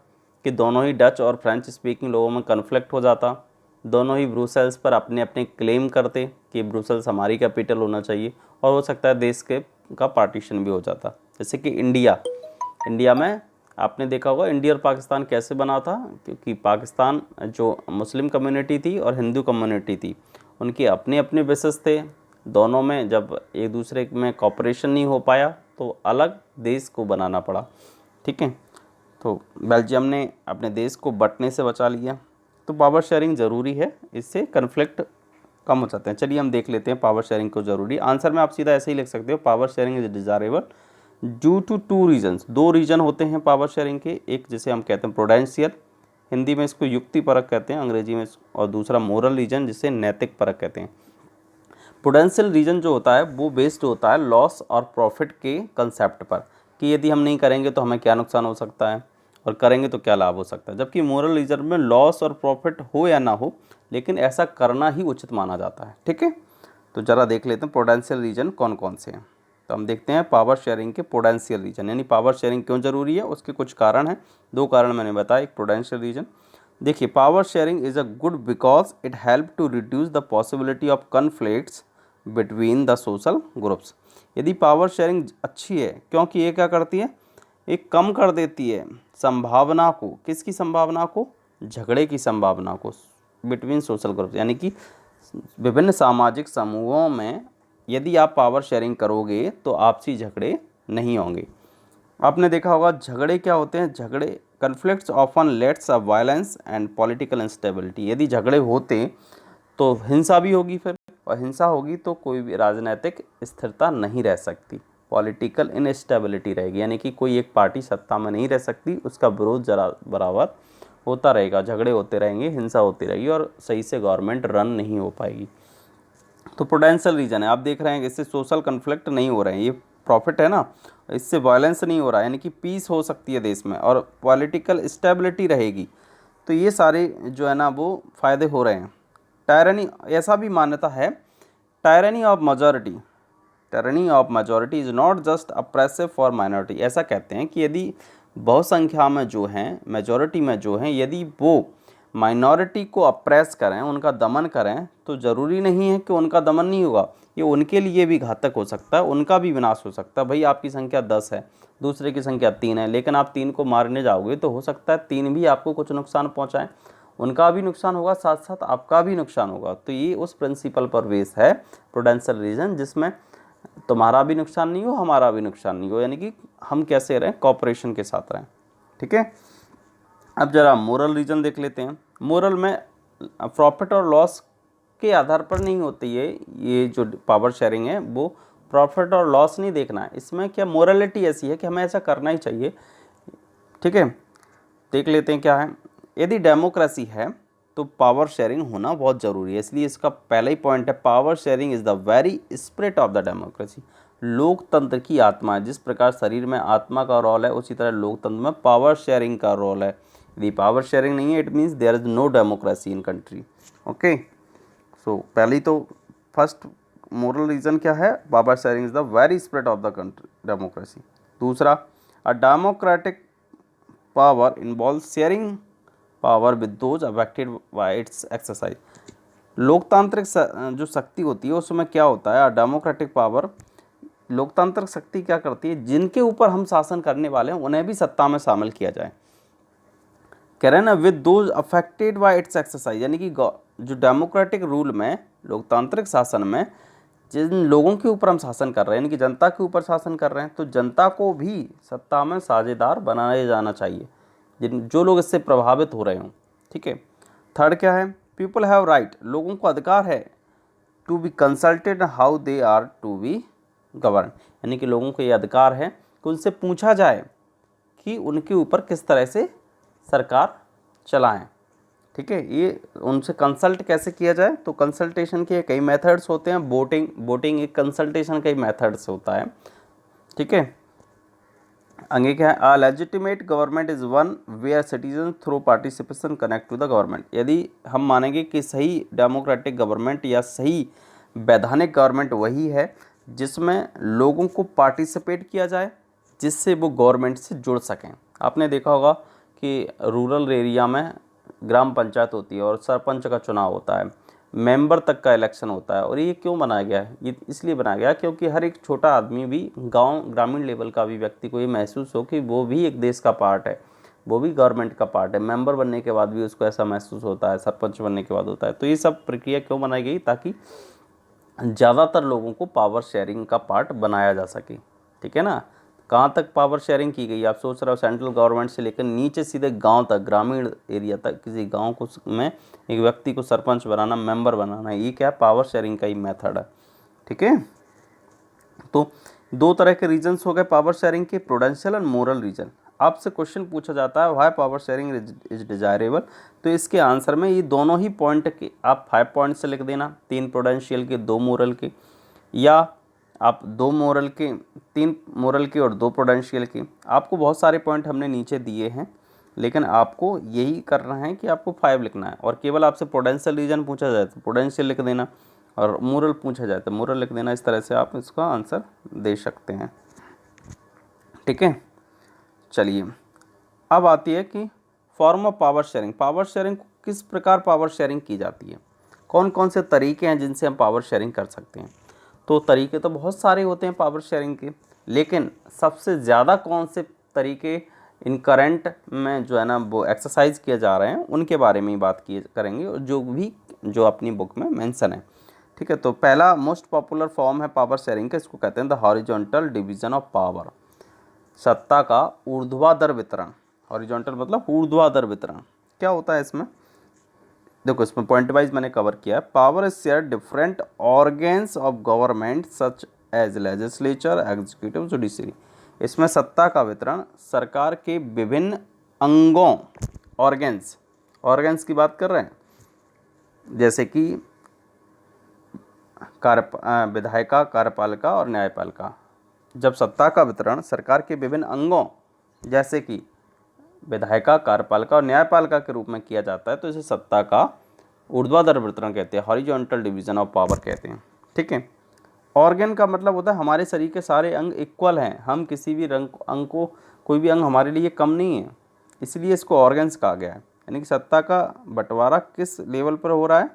कि दोनों ही डच और फ्रेंच स्पीकिंग लोगों में कन्फ्लिक्ट हो जाता, दोनों ही ब्रुसेल्स पर अपने अपने क्लेम करते कि ब्रुसेल्स हमारी कैपिटल होना चाहिए, और हो सकता है देश के का पार्टीशन भी हो जाता। जैसे कि इंडिया में आपने देखा होगा इंडिया और पाकिस्तान कैसे बना था, क्योंकि पाकिस्तान जो मुस्लिम कम्युनिटी थी और हिंदू कम्युनिटी थी, उनके अपने अपने बेसिस थे। दोनों में जब एक दूसरे में कॉपरेशन नहीं हो पाया तो अलग देश को बनाना पड़ा। ठीक है। तो बेल्जियम ने अपने देश को बंटने से बचा लिया। तो पावर शेयरिंग ज़रूरी है, इससे कन्फ्लिक्ट कम हो जाते हैं। चलिए हम देख लेते हैं पावर शेयरिंग को ज़रूरी। आंसर में आप सीधा ऐसे ही लिख सकते हो, power sharing is desirable due to two reasons. दो रीजन होते हैं पावर शेयरिंग के, एक जिसे हम कहते हैं प्रूडेंशियल, हिंदी में इसको युक्तिपरक कहते हैं, अंग्रेजी में, और दूसरा मोरल रीजन जिसे नैतिक परक कहते हैं। प्रूडेंशियल रीजन जो होता है वो बेस्ड होता है लॉस और प्रॉफिट के कंसेप्ट पर, कि यदि हम नहीं करेंगे तो हमें क्या नुकसान हो सकता है और करेंगे तो क्या लाभ हो सकता है। जबकि मोरल रीजन में लॉस और प्रॉफिट हो या ना हो, लेकिन ऐसा करना ही उचित माना जाता है। ठीक है। तो ज़रा देख लेते हैं प्रूडेंशियल रीजन कौन कौन से हैं। तो हम देखते हैं पावर शेयरिंग के प्रूडेंशियल रीजन, यानी पावर शेयरिंग क्यों ज़रूरी है, उसके कुछ कारण हैं। दो कारण मैंने बताया, एक प्रूडेंशियल रीजन। देखिए, power sharing is a good because it help to reduce the possibility of conflicts between the social groups. यदि पावर शेयरिंग अच्छी है, क्योंकि ये क्या करती है, एक कम कर देती है संभावना को, किसकी संभावना को, झगड़े की संभावना को, बिटवीन सोशल ग्रुप्स, यानी कि विभिन्न सामाजिक समूहों में यदि आप पावर शेयरिंग करोगे तो आपसी झगड़े नहीं होंगे। आपने देखा होगा झगड़े क्या होते हैं, झगड़े conflicts often let's a violence and political instability. यदि झगड़े होते तो हिंसा भी होगी फिर, और हिंसा होगी तो कोई भी राजनीतिक स्थिरता नहीं रह सकती, पॉलिटिकल इनस्टेबिलिटी रहेगी, यानी कि कोई एक पार्टी सत्ता में नहीं रह सकती, उसका विरोध जरा बराबर होता रहेगा, झगड़े होते रहेंगे, हिंसा होती रहेगी और सही से गवर्नमेंट रन नहीं हो पाएगी। तो प्रूडेंशियल रीजन है, आप देख रहे हैं कि इससे सोशल कन्फ्लिक्ट नहीं हो रहे हैं, ये प्रॉफिट है ना, इससे वायलेंस नहीं हो रहा है, यानी कि पीस हो सकती है देश में और पॉलिटिकल स्टेबिलिटी रहेगी। तो ये सारे जो है ना वो फ़ायदे हो रहे हैं। टायरनी, ऐसा भी मान्यता है, tyranny of majority is not just oppressive for minority. ऐसा कहते हैं कि यदि बहुसंख्या में जो हैं, मेजॉरिटी में जो हैं, यदि वो माइनॉरिटी को अप्रेस करें, उनका दमन करें, तो ज़रूरी नहीं है कि उनका दमन नहीं होगा, ये उनके लिए भी घातक हो सकता है, उनका भी विनाश हो सकता है। भाई आपकी संख्या 10 है, दूसरे की संख्या 3 है, लेकिन आप 3 को मारने जाओगे तो हो सकता है 3 भी आपको कुछ नुकसान पहुँचाएँ, उनका भी नुकसान होगा, साथ साथ आपका भी नुकसान होगा। तो ये उस प्रिंसिपल पर बेस है प्रूडेंशियल रीजन, जिसमें तुम्हारा भी नुकसान नहीं हो, हमारा भी नुकसान नहीं हो, यानी कि हम कैसे रहें, कॉपरेशन के साथ रहें। ठीक है। अब जरा मोरल रीजन देख लेते हैं। मोरल में प्रॉफिट और लॉस के आधार पर नहीं होती है, ये जो पावर शेयरिंग है वो प्रॉफिट और लॉस नहीं देखना है, इसमें क्या मोरलिटी ऐसी है कि हमें ऐसा करना ही चाहिए। ठीक है। देख लेते हैं क्या है। यदि डेमोक्रेसी है तो पावर शेयरिंग होना बहुत ज़रूरी है, इसलिए इसका पहला ही पॉइंट है, power sharing is the very spirit of the democracy. लोकतंत्र की आत्मा है, जिस प्रकार शरीर में आत्मा का रोल है उसी तरह लोकतंत्र में पावर शेयरिंग का रोल है। यदि पावर शेयरिंग नहीं है it means there is no democracy in country. Okay, so पहली तो फर्स्ट मोरल रीजन क्या है, power sharing is the very spread of the country democracy. दूसरा, a democratic power involve sharing power with those affected by its exercise. लोकतांत्रिक जो शक्ति होती है उसमें क्या होता है, डेमोक्रेटिक पावर, लोकतांत्रिक शक्ति क्या करती है, जिनके ऊपर हम शासन करने वाले हैं उन्हें भी सत्ता में शामिल किया जाए। कह रहे हैं ना, with those affected by its exercise, यानी कि जो डेमोक्रेटिक रूल में, लोकतांत्रिक शासन में जिन लोगों के ऊपर हम शासन कर रहे हैं, यानी कि जनता के ऊपर शासन कर रहे हैं, तो जनता को भी सत्ता में साझेदार बनाया जाना चाहिए, जो लोग इससे प्रभावित हो रहे हों। ठीक है। थर्ड क्या है, पीपल हैव राइट, लोगों को अधिकार है to be consulted how they are to be govern, यानी कि लोगों को ये अधिकार है कि उनसे पूछा जाए कि उनके ऊपर किस तरह से सरकार चलाएं। ठीक है, ये उनसे कंसल्ट कैसे किया जाए, तो कंसल्टेशन के कई मेथड्स होते हैं। वोटिंग एक कंसल्टेशन का ही मेथड्स होता है। ठीक है। आगे क्या है, a legitimate government is one where citizen through participation connect to the government. यदि हम मानेंगे कि सही डेमोक्रेटिक गवर्नमेंट या सही वैधानिक गवर्नमेंट वही है जिसमें लोगों को पार्टिसिपेट किया जाए, जिससे वो गवर्नमेंट से जुड़ सकें। आपने देखा होगा कि रूरल एरिया में ग्राम पंचायत होती है और सरपंच का चुनाव होता है, मेंबर तक का इलेक्शन होता है। और ये क्यों बनाया गया है, ये इसलिए बनाया गया क्योंकि हर एक छोटा आदमी भी, ग्रामीण लेवल का भी व्यक्ति को ये महसूस हो कि वो भी एक देश का पार्ट है, वो भी गवर्नमेंट का पार्ट है। मेंबर बनने के बाद भी उसको ऐसा महसूस होता है, सरपंच बनने के बाद होता है। तो ये सब प्रक्रिया क्यों बनाई गई, ताकि ज़्यादातर लोगों को पावर शेयरिंग का पार्ट बनाया जा सके। ठीक है ना। कहाँ तक पावर शेयरिंग की गई, आप सोच रहे हो सेंट्रल गवर्नमेंट से लेकर नीचे सीधे गांव तक, ग्रामीण एरिया तक, किसी गांव को में एक व्यक्ति को सरपंच बनाना, मेंबर बनाना, ये क्या है, पावर शेयरिंग का ही मेथड है। ठीक है। तो दो तरह के रीजन्स हो गए पावर शेयरिंग के, प्रूडेंशियल एंड मोरल रीजन। आपसे क्वेश्चन पूछा जाता है why power sharing is desirable, तो इसके आंसर में ये दोनों ही पॉइंट के आप 5 पॉइंट से लिख देना, 3 प्रूडेंशियल के 2 मोरल के, या आप 2 मोरल के 3 मोरल के और 2 प्रूडेंशियल के। आपको बहुत सारे पॉइंट हमने नीचे दिए हैं, लेकिन आपको यही करना है कि आपको 5 लिखना है। और केवल आपसे प्रूडेंशियल रीजन पूछा जाए तो प्रूडेंशियल लिख देना, और मोरल पूछा जाए तो मोरल लिख देना। इस तरह से आप इसका आंसर दे सकते हैं। ठीक है। चलिए, अब आती है कि form of power sharing. Power sharing किस प्रकार पावर शेयरिंग की जाती है, कौन कौन से तरीके हैं जिनसे हम पावर शेयरिंग कर सकते हैं। तो तरीके तो बहुत सारे होते हैं पावर शेयरिंग के, लेकिन सबसे ज़्यादा कौन से तरीके इन करंट में जो है ना वो एक्सरसाइज किए जा रहे हैं उनके बारे में ही बात करेंगे, और जो अपनी बुक में मेंशन है। ठीक है। तो पहला मोस्ट पॉपुलर फॉर्म है पावर शेयरिंग का, इसको कहते हैं the horizontal division of power, सत्ता का ऊर्ध्वाधर वितरण। हॉरिजॉन्टल मतलब ऊर्ध्वाधर वितरण। क्या होता है इसमें, देखो इसमें पॉइंट वाइज मैंने कवर किया है। Power is share different organs of government such as legislature, executive, judiciary. इसमें सत्ता का वितरण सरकार के विभिन्न अंगों, ऑर्गेन्स की बात कर रहे हैं, जैसे कि विधायिका, कार्यपालिका और न्यायपालिका। जब सत्ता का वितरण सरकार के विभिन्न अंगों जैसे कि विधायिका, कार्यपालिका और न्यायपालिका के रूप में किया जाता है तो इसे सत्ता का ऊर्ध्वाधर वितरण कहते हैं, हॉरिजॉन्टल डिवीजन ऑफ पावर कहते हैं। ठीक है। ऑर्गन का मतलब होता है हमारे शरीर के सारे अंग इक्वल हैं, हम किसी भी अंग को, कोई भी अंग हमारे लिए कम नहीं है, इसलिए इसको ऑर्गन्स कहा गया है। यानी कि सत्ता का बंटवारा किस लेवल पर हो रहा है,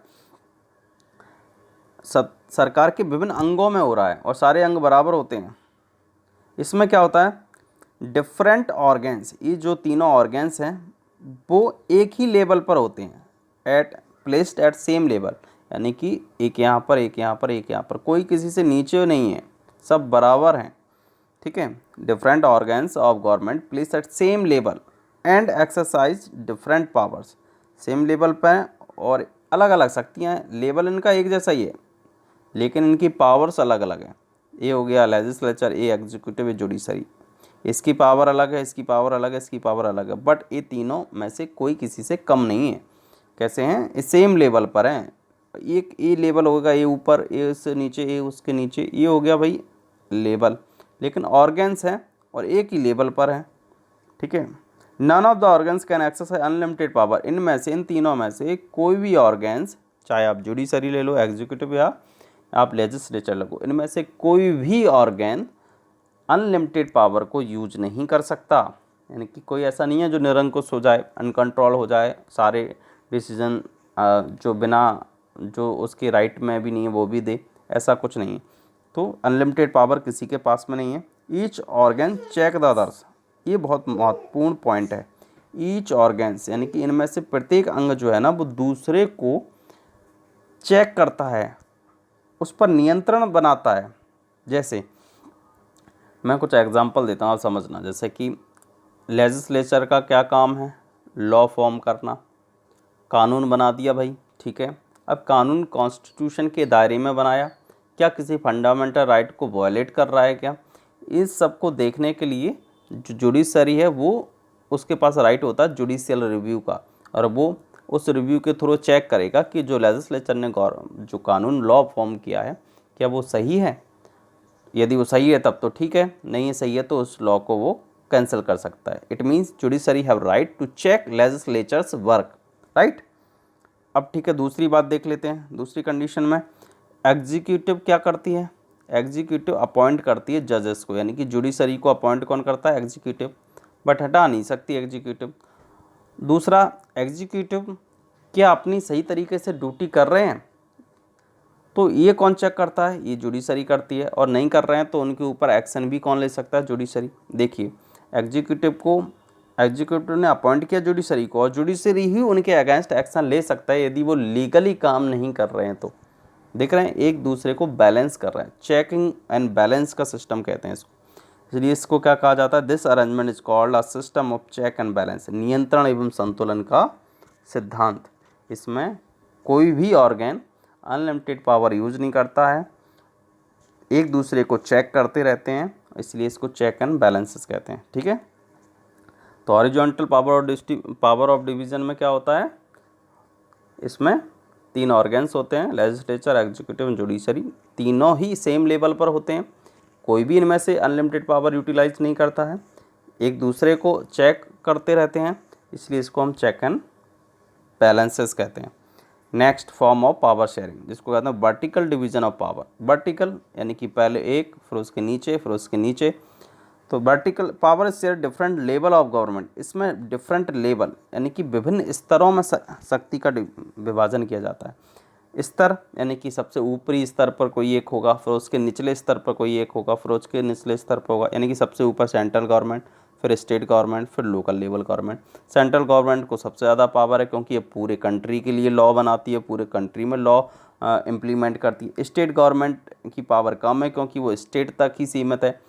सरकार के विभिन्न अंगों में हो रहा है, और सारे अंग बराबर होते हैं। इसमें क्या होता है, डिफरेंट ऑर्गेन्स, ये जो तीनों ऑर्गेन्स हैं वो एक ही लेवल पर होते हैं, प्लेस्ड एट सेम लेवल, यानी कि एक यहाँ पर, एक यहाँ पर, एक यहाँ पर, कोई किसी से नीचे नहीं है, सब बराबर हैं। ठीक है। Different organs of government placed at same level and exercise different powers, same level पर और अलग अलग शक्तियाँ हैं, लेवल इनका एक जैसा ही है लेकिन इनकी पावर्स अलग अलग हैं। ये हो गया लेजिस्लेचर, ये एग्जीक्यूटिव, ये जुडिशरी, इसकी पावर अलग है, इसकी पावर अलग है, इसकी पावर अलग है, बट ये तीनों में से कोई किसी से कम नहीं है। कैसे हैं, ये सेम लेवल पर हैं। एक ये लेवल होगा, ये ऊपर, ये उससे नीचे, ये उसके नीचे, ये हो गया भाई लेवल, लेकिन ऑर्गेन्स हैं और एक ही लेवल पर हैं। ठीक है। None of the organs can exercise unlimited power, इनमें से, इन तीनों में से कोई भी ऑर्गन्स, चाहे आप जुडिशरी ले लो, एग्जीक्यूटिव, या आप लेजिस्लेचर लगो, इनमें से कोई भी ऑर्गन अनलिमिटेड पावर को यूज नहीं कर सकता। यानी कि कोई ऐसा नहीं है जो निरंकुश हो जाए, अनकंट्रोल हो जाए, सारे डिसीजन जो बिना, जो उसके राइट में भी नहीं है वो भी दे, ऐसा कुछ नहीं है। तो अनलिमिटेड पावर किसी के पास में नहीं है। Each organ check the others, ये बहुत महत्वपूर्ण पॉइंट है। ईच ऑर्गन्स यानी कि इनमें से प्रत्येक अंग जो है ना वो दूसरे को चेक करता है, उस पर नियंत्रण बनाता है। जैसे मैं कुछ एग्जांपल देता हूँ, आप समझना। जैसे कि लेजिस्लेचर का क्या काम है, लॉ फॉर्म करना, कानून बना दिया भाई, ठीक है। अब कानून कॉन्स्टिट्यूशन के दायरे में बनाया, क्या किसी फंडामेंटल राइट को वायलेट कर रहा है क्या, इस सब को देखने के लिए जो जुडिशरी है वो, उसके पास राइट होता है जुडिशियल रिव्यू का, और वो उस रिव्यू के थ्रू चेक करेगा कि जो लेजिस्लेचर ने जो कानून लॉ फॉर्म किया है क्या वो सही है। यदि वो सही है तब तो ठीक है, नहीं है सही है तो उस लॉ को वो कैंसिल कर सकता है। It means judiciary have right to check legislature's work, right. अब ठीक है, दूसरी बात देख लेते हैं। दूसरी कंडीशन में एग्जीक्यूटिव क्या करती है, एग्जीक्यूटिव अपॉइंट करती है जजेस को, यानी कि जुडिशरी को अपॉइंट कौन करता है, एग्जीक्यूटिव, बट हटा नहीं सकती एग्जीक्यूटिव। दूसरा, एग्जीक्यूटिव क्या अपनी सही तरीके से ड्यूटी कर रहे हैं, तो ये कौन चेक करता है, ये जुडिशरी करती है। और नहीं कर रहे हैं तो उनके ऊपर एक्शन भी कौन ले सकता है, जुडिशरी। देखिए, एग्जीक्यूटिव ने अपॉइंट किया जुडिशरी को, और जुडिशरी ही उनके अगेंस्ट एक्शन ले सकता है यदि वो लीगली काम नहीं कर रहे हैं। तो देख रहे हैं, एक दूसरे को बैलेंस कर रहे हैं, चेकिंग एंड बैलेंस का सिस्टम कहते हैं इसको। इसलिए इसको क्या कहा जाता है, this arrangement is called a system of check and balance, नियंत्रण एवं संतुलन का सिद्धांत। इसमें कोई भी ऑर्गन अनलिमिटेड पावर यूज नहीं करता है, एक दूसरे को चेक करते रहते हैं, इसलिए इसको चेक एंड बैलेंसेस कहते हैं, ठीक है। तो हॉरिजॉन्टल पावर ऑफ डिवीजन में क्या होता है, इसमें तीन ऑर्गन्स होते हैं, लेजिस्लेचर, एग्जीक्यूटिव एंड जुडिशरी, तीनों ही सेम लेवल पर होते हैं, कोई भी इनमें से अनलिमिटेड पावर यूटिलाइज नहीं करता है, एक दूसरे को चेक करते रहते हैं, इसलिए इसको हम चेक एंड बैलेंसेस कहते हैं। Next form of power sharing, जिसको कहते हैं vertical division of power. Vertical यानी कि पहले एक, फिर उसके नीचे, फिर उसके नीचे। तो vertical power share different level of government, इसमें डिफरेंट लेवल यानी कि विभिन्न स्तरों में शक्ति का विभाजन किया जाता है। स्तर यानी कि सबसे ऊपरी स्तर पर कोई एक होगा, फिर उसके निचले स्तर पर कोई एक होगा, फिर उसके निचले स्तर पर होगा, यानी कि सबसे ऊपर सेंट्रल गवर्नमेंट, फिर स्टेट गवर्नमेंट, फिर local level government. Central government को सबसे ज़्यादा पावर है क्योंकि ये पूरे कंट्री के लिए लॉ बनाती है, पूरे कंट्री में लॉ इम्प्लीमेंट करती है। स्टेट गवर्नमेंट की पावर कम है क्योंकि वो स्टेट तक ही सीमित है।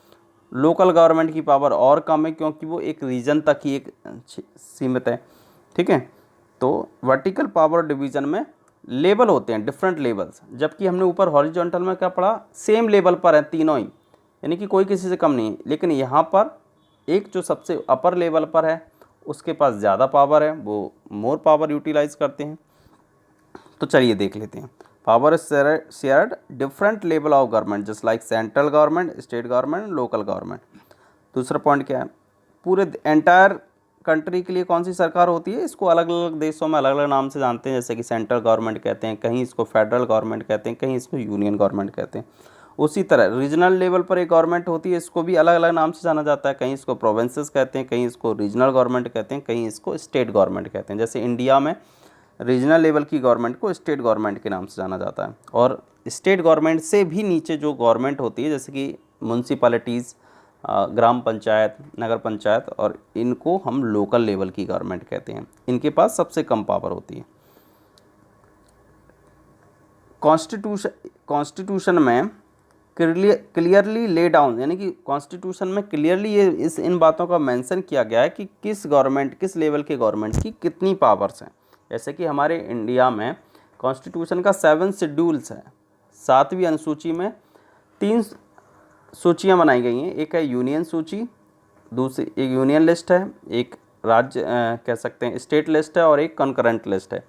लोकल गवर्नमेंट की पावर और कम है क्योंकि वो एक रीजन तक ही एक सीमित है, ठीक है। तो वर्टिकल पावर डिवीज़न में लेवल होते हैं, डिफरेंट लेवल्स, जबकि हमने ऊपर हॉरिजॉन्टल में क्या पढ़ा, सेम लेवल पर है तीनों ही, यानी कि कोई किसी से कम नहीं है। लेकिन यहाँ पर एक जो सबसे अपर लेवल पर है उसके पास ज़्यादा पावर है, वो मोर पावर यूटिलाइज करते हैं। तो चलिए देख लेते हैं। Power is shared different level of government just like central government, state government, local government. दूसरा पॉइंट क्या है, पूरे एंटायर कंट्री के लिए कौन सी सरकार होती है, इसको अलग अलग देशों में अलग अलग नाम से जानते हैं, जैसे कि सेंट्रल गवर्नमेंट कहते हैं, कहीं इसको फेडरल गवर्नमेंट कहते हैं, कहीं इसको यूनियन गवर्नमेंट कहते हैं। उसी तरह रीजनल लेवल पर एक गवर्नमेंट होती है, इसको भी अलग अलग नाम से जाना जाता है, कहीं इसको प्रोविंसेस कहते हैं, कहीं इसको रीजनल गवर्नमेंट कहते हैं, कहीं इसको स्टेट गवर्नमेंट कहते हैं। जैसे इंडिया में रीजनल लेवल की गवर्नमेंट को स्टेट गवर्नमेंट के नाम से जाना जाता है, और स्टेट गवर्नमेंट से भी नीचे जो गवर्नमेंट होती है जैसे कि म्यूनसिपैलिटीज़, ग्राम पंचायत, नगर पंचायत, और इनको हम लोकल लेवल की गवर्नमेंट कहते हैं, इनके पास सबसे कम पावर होती है। कॉन्स्टिट्यूशन में क्लियरली ले डाउन, यानी कि कॉन्स्टिट्यूशन में क्लियरली ये इन बातों का मेंशन किया गया है कि किस गवर्नमेंट, किस लेवल के गवर्नमेंट की कितनी पावर्स हैं। जैसे कि हमारे इंडिया में कॉन्स्टिट्यूशन का 7 शेड्यूल्स है, 7वीं अनुसूची में 3 सूचियां बनाई गई हैं, एक है यूनियन सूची, दूसरी एक यूनियन लिस्ट है, एक राज्य कह सकते हैं स्टेट लिस्ट है, और एक कंकरेंट लिस्ट है।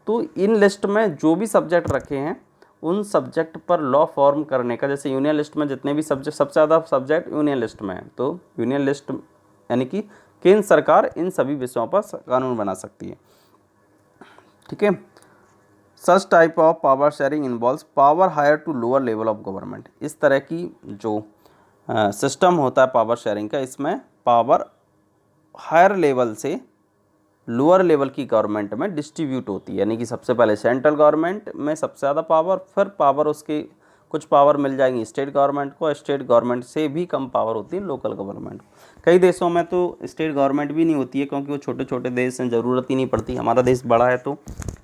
तो इन लिस्ट में जो भी सब्जेक्ट रखे हैं उन सब्जेक्ट पर लॉ फॉर्म करने का, जैसे यूनियन लिस्ट में जितने भी सब्जेक्ट, सबसे ज़्यादा सब्जेक्ट यूनियन लिस्ट में है, तो यूनियन लिस्ट यानी कि केंद्र सरकार इन सभी विषयों पर कानून बना सकती है। ठीक है। Such type of power sharing involves power higher to lower level of government. इस तरह की जो सिस्टम होता है पावर शेयरिंग का, इसमें पावर हायर लेवल से लोअर लेवल की गवर्नमेंट में डिस्ट्रीब्यूट होती है, यानी कि सबसे पहले सेंट्रल गवर्नमेंट में सबसे ज़्यादा पावर, फिर पावर उसके कुछ पावर मिल जाएंगी स्टेट गवर्नमेंट को, स्टेट गवर्नमेंट से भी कम पावर होती है लोकल गवर्नमेंट को। कई देशों में तो स्टेट गवर्नमेंट भी नहीं होती है, क्योंकि वो छोटे छोटे देश हैं, ज़रूरत ही नहीं पड़ती। हमारा देश बड़ा है तो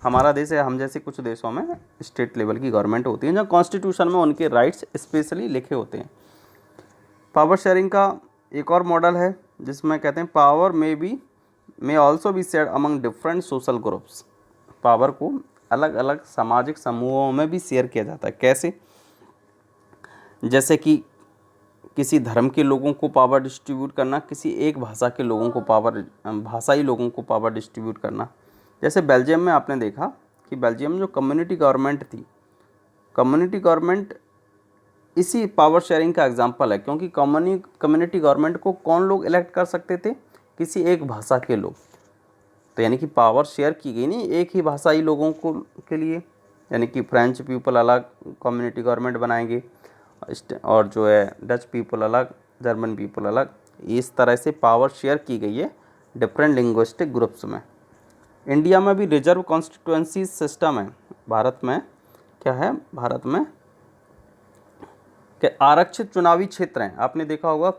हमारा देश है, हम जैसे कुछ देशों में स्टेट लेवल की गवर्नमेंट होती है, जहाँ कॉन्स्टिट्यूशन में उनके राइट्स स्पेशली लिखे होते हैं। पावर शेयरिंग का एक और मॉडल है जिसमें कहते हैं power may also be shared among different social groups. Power को अलग अलग सामाजिक समूहों में भी शेयर किया जाता है। कैसे? जैसे कि किसी धर्म के लोगों को पावर डिस्ट्रीब्यूट करना, किसी एक भाषा के लोगों को पावर, भाषाई लोगों को पावर डिस्ट्रीब्यूट करना। जैसे बेल्जियम में आपने देखा कि बेल्जियम में जो कम्युनिटी गवर्नमेंट थी, कम्युनिटी गवर्नमेंट इसी पावर शेयरिंग का एग्जांपल है, क्योंकि कम्युनिटी गवर्नमेंट को कौन लोग इलेक्ट कर सकते थे? किसी एक भाषा के लोग। तो यानी कि पावर शेयर की गई नहीं एक ही भाषाई लोगों को के लिए, यानी कि फ्रेंच पीपल अलग कम्युनिटी गवर्नमेंट बनाएंगे और जो है डच पीपल अलग, जर्मन पीपल अलग। इस तरह से पावर शेयर की गई है डिफरेंट लिंग्विस्टिक ग्रुप्स में। इंडिया में भी रिजर्व कॉन्स्टिट्यूएंसी सिस्टम है। भारत में क्या है? भारत में कि आरक्षित चुनावी क्षेत्र हैं। आपने देखा होगा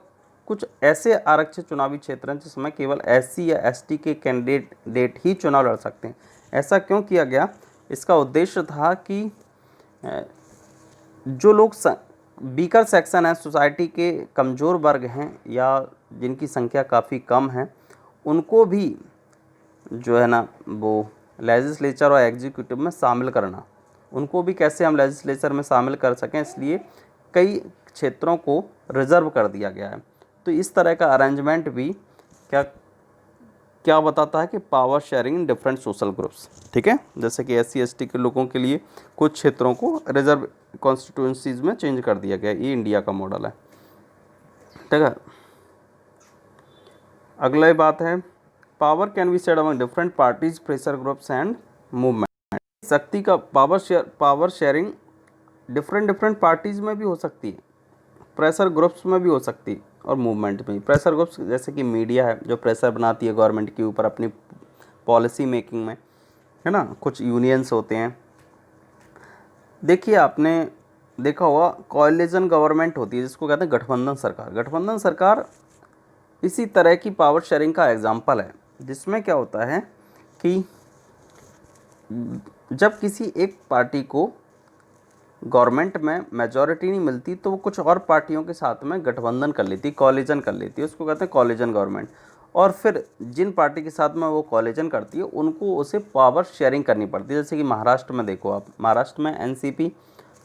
कुछ ऐसे आरक्षित चुनावी क्षेत्र हैं जिसमें केवल SC या ST के कैंडिडेट ही चुनाव लड़ सकते हैं। ऐसा क्यों किया गया? इसका उद्देश्य था कि जो लोग वीकर सेक्शन है, सोसाइटी के कमज़ोर वर्ग हैं या जिनकी संख्या काफ़ी कम है, उनको भी जो है ना वो लेजिस्लेचर और एग्जीक्यूटिव में शामिल करना, उनको भी कैसे हम लेजिस्लेचर में शामिल कर सकें, इसलिए कई क्षेत्रों को रिजर्व कर दिया गया है। तो इस तरह का अरेंजमेंट भी क्या बताता है कि power sharing in different social groups. ठीक है। जैसे कि SC ST के लोगों के लिए कुछ क्षेत्रों को रिजर्व कॉन्स्टिट्यूएंसीज में चेंज कर दिया गया। ये इंडिया का मॉडल है। ठीक है। अगला बात है power can be shared among different parties, pressure groups and movement. शक्ति का पावर शेयरिंग डिफरेंट पार्टीज में भी हो सकती है, प्रेशर ग्रुप्स में भी हो सकती है और मूवमेंट में। प्रेशर ग्रुप्स जैसे कि मीडिया है जो प्रेशर बनाती है गवर्नमेंट के ऊपर अपनी पॉलिसी मेकिंग में, है ना। कुछ यूनियंस होते हैं। देखिए आपने देखा होगा कोएलिशन गवर्नमेंट होती है जिसको कहते हैं गठबंधन सरकार। गठबंधन सरकार इसी तरह की पावर शेयरिंग का एग्जाम्पल है, जिसमें क्या होता है कि जब किसी एक पार्टी को गवर्नमेंट में मेजॉरिटी नहीं मिलती तो वो कुछ और पार्टियों के साथ में गठबंधन कर लेती, कॉलिजन कर लेती है, उसको कहते हैं कॉलिजन गवर्नमेंट। और फिर जिन पार्टी के साथ में वो कॉलिजन करती है उनको उसे पावर शेयरिंग करनी पड़ती है। जैसे कि महाराष्ट्र में देखो आप, महाराष्ट्र में NCP,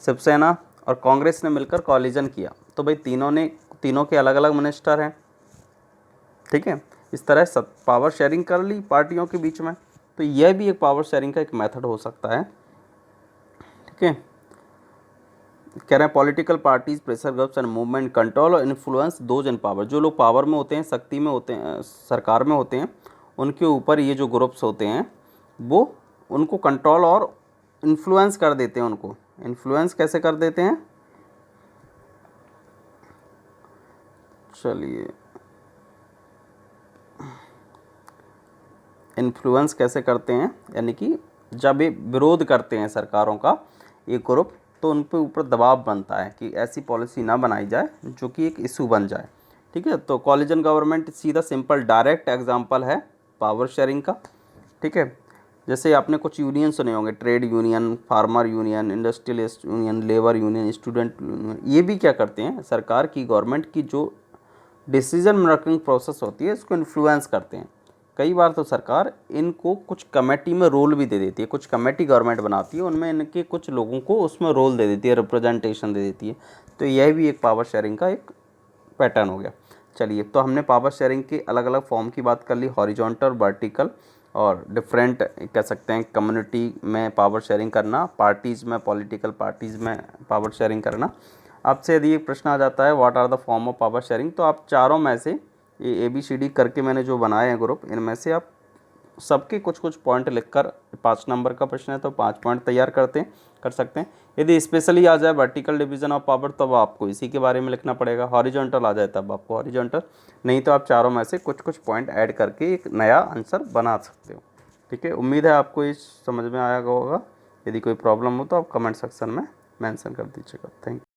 शिवसेना और कांग्रेस ने मिलकर कॉलिजन किया, तो भाई तीनों के अलग अलग मिनिस्टर हैं। ठीक है। इस तरह सब पावर शेयरिंग कर ली पार्टियों के बीच में, तो यह भी एक पावर शेयरिंग का एक मेथड हो सकता है। ठीक है। कह रहे हैं political parties, pressure groups and movement control और इन्फ्लुएंस दोज इन पावर। जो लोग पावर में होते हैं, शक्ति में होते हैं, सरकार में होते हैं, उनके ऊपर ये जो ग्रुप्स होते हैं वो उनको कंट्रोल और इन्फ्लुएंस कर देते हैं। उनको इन्फ्लुएंस कैसे कर देते हैं? चलिए, इन्फ्लुएंस कैसे करते हैं, यानी कि जब ये विरोध करते हैं सरकारों का ये ग्रुप, तो उन पे ऊपर दबाव बनता है कि ऐसी पॉलिसी ना बनाई जाए जो कि एक इशू बन जाए। ठीक है। तो कॉलिजन गवर्नमेंट सीधा सिंपल डायरेक्ट एग्जांपल है पावर शेयरिंग का। ठीक है। जैसे आपने कुछ यूनियन सुने होंगे, trade union, farmer union, industrialist union, labour union, student union. ये भी क्या करते हैं, सरकार की, गवर्नमेंट की जो डिसीजन मेकिंग प्रोसेस होती है इसको इन्फ्लुएंस करते हैं। कई बार तो सरकार इनको कुछ कमेटी में रोल भी दे देती है, कुछ कमेटी गवर्नमेंट बनाती है, उनमें इनके कुछ लोगों को उसमें रोल दे देती है, रिप्रेजेंटेशन दे देती है। तो यह भी एक पावर शेयरिंग का एक पैटर्न हो गया। चलिए, तो हमने पावर शेयरिंग के अलग अलग फॉर्म की बात कर ली, हॉरिजॉन्टल, वर्टिकल और डिफरेंट कह सकते हैं। कम्युनिटी में पावर शेयरिंग करना, पार्टीज़ में, पॉलिटिकल पार्टीज़ में पावर शेयरिंग करना। आपसे यदि एक प्रश्न आ जाता है what are the form of power sharing, तो आप चारों में से ये ABCD करके मैंने जो बनाए हैं ग्रुप, इनमें से आप सबके कुछ कुछ पॉइंट लिखकर 5 नंबर का प्रश्न है तो 5 पॉइंट तैयार कर सकते हैं। यदि स्पेशली आ जाए वर्टिकल डिवीजन ऑफ पावर तब आपको इसी के बारे में लिखना पड़ेगा। हॉरिजॉन्टल आ जाए तब आपको हॉरिजॉन्टल, नहीं तो आप चारों में से कुछ कुछ पॉइंट ऐड करके एक नया आंसर बना सकते हो। ठीक है, उम्मीद है आपको ये समझ में आया होगा। यदि कोई प्रॉब्लम हो तो आप कमेंट सेक्शन में मेंशन कर दीजिएगा। Thank you.